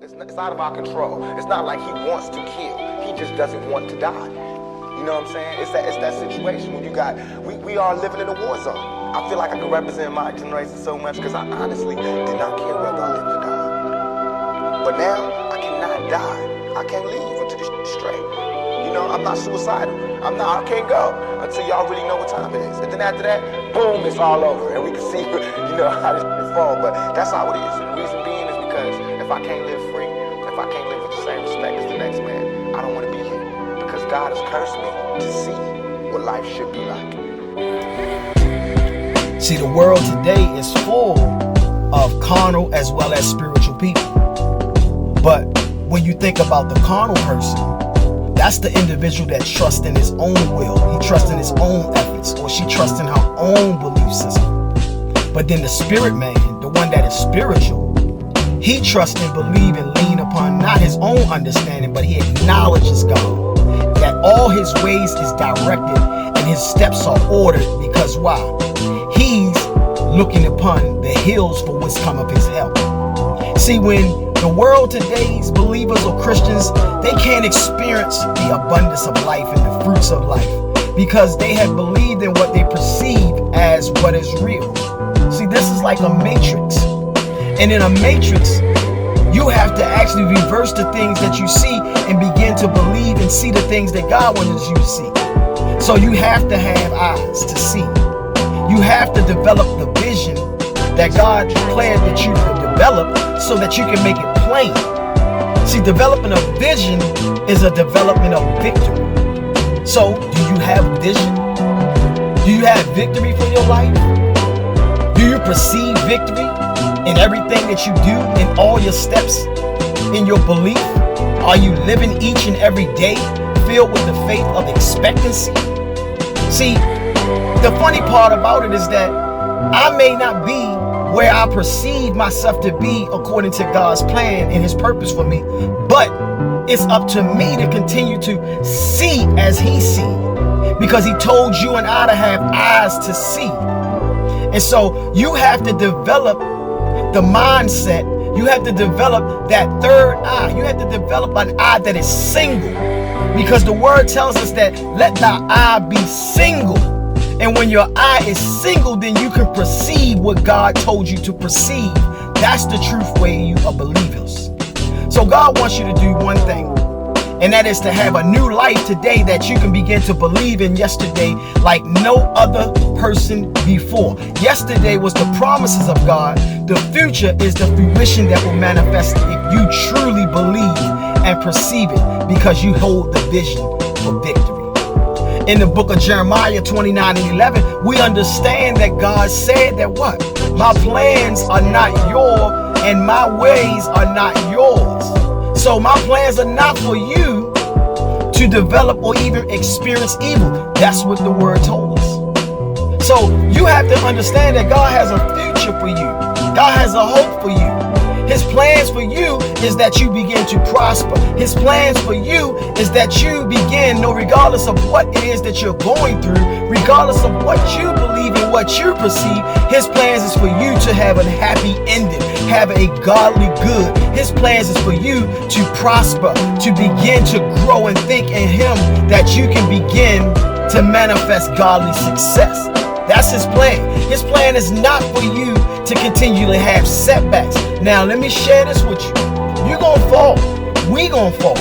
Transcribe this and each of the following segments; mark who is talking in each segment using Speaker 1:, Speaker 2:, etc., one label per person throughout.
Speaker 1: It's out of our control. It's not like he wants to kill. He just doesn't want to die. You know what I'm saying? It's that situation when we are living in a war zone. I feel like I can represent my generation so much because I honestly did not care whether I lived or died. But now, I cannot die. I can't leave until this shit's straight. You know, I'm not suicidal. I can't go until y'all really know what time it is. And then after that, boom, it's all over. And we can see, how this shit fall. But that's how it is. And the reason being is because if I can't live free, if I can't live with the same respect as the next man, I don't want to be here. Because God has cursed me to see what life should be like.
Speaker 2: See, the world today is full of carnal as well as spiritual people. But when you think about the carnal person, that's the individual that trusts in his own will. He trusts in his own efforts, or she trusts in her own belief system. But then the spirit man, the one that is spiritual, he trusts and believes and lean upon not his own understanding, but he acknowledges God. That all his ways is directed and his steps are ordered. Because why? He's looking upon the hills for what's come of his help. See, when the world today's believers or Christians, they can't experience the abundance of life and the fruits of life because they have believed in what they perceive as what is real. See, this is like a matrix. And in a matrix, you have to actually reverse the things that you see and begin to believe and see the things that God wants you to see. So you have to have eyes to see. You have to develop the vision that God declared that you could develop so that you can make it plain. See, developing a vision is a development of victory. So, do you have vision? Do you have victory for your life? Do you perceive victory in everything that you do, in all your steps, in your belief? Are you living each and every day filled with the faith of expectancy? See, the funny part about it is that I may not be where I perceive myself to be according to God's plan and his purpose for me, but it's up to me to continue to see as he sees, because he told you and I to have eyes to see. And so you have to develop the mindset. You have to develop that third eye. You have to develop an eye that is single, because the word tells us that let thy eye be single. And when your eye is single, then you can perceive what God told you to perceive. That's the truth way you are believers. So God wants you to do one thing, and that is to have a new life today that you can begin to believe in yesterday like no other person before. Yesterday was the promises of God. The future is the fruition that will manifest if you truly believe and perceive it, because you hold the vision for victory. In the book of Jeremiah 29:11, we understand that God said that what? My plans are not yours and my ways are not yours. So my plans are not for you to develop or even experience evil. That's what the word told us. So you have to understand that God has a future for you. God has a hope for you. His plans for you is that you begin to prosper. His plans for you is that you begin, regardless of what it is that you're going through, regardless of what you believe and what you perceive, his plans is for you to have a happy ending, have a godly good. His plans is for you to prosper, to begin to grow and think in him that you can begin to manifest godly success. That's his plan. His plan is not for you to continually have setbacks. Now, let me share this with you. You're going to fall. We going to fall.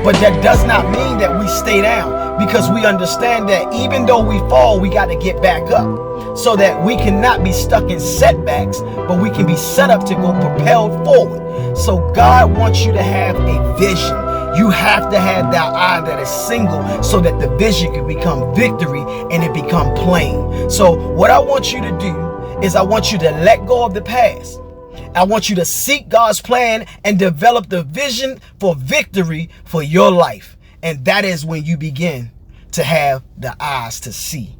Speaker 2: But that does not mean that we stay down, because we understand that even though we fall, we got to get back up so that we cannot be stuck in setbacks, but we can be set up to go propelled forward. So God wants you to have a vision. You have to have that eye that is single so that the vision can become victory and it become plain. So what I want you to do is I want you to let go of the past. I want you to seek God's plan and develop the vision for victory for your life. And that is when you begin to have the eyes to see.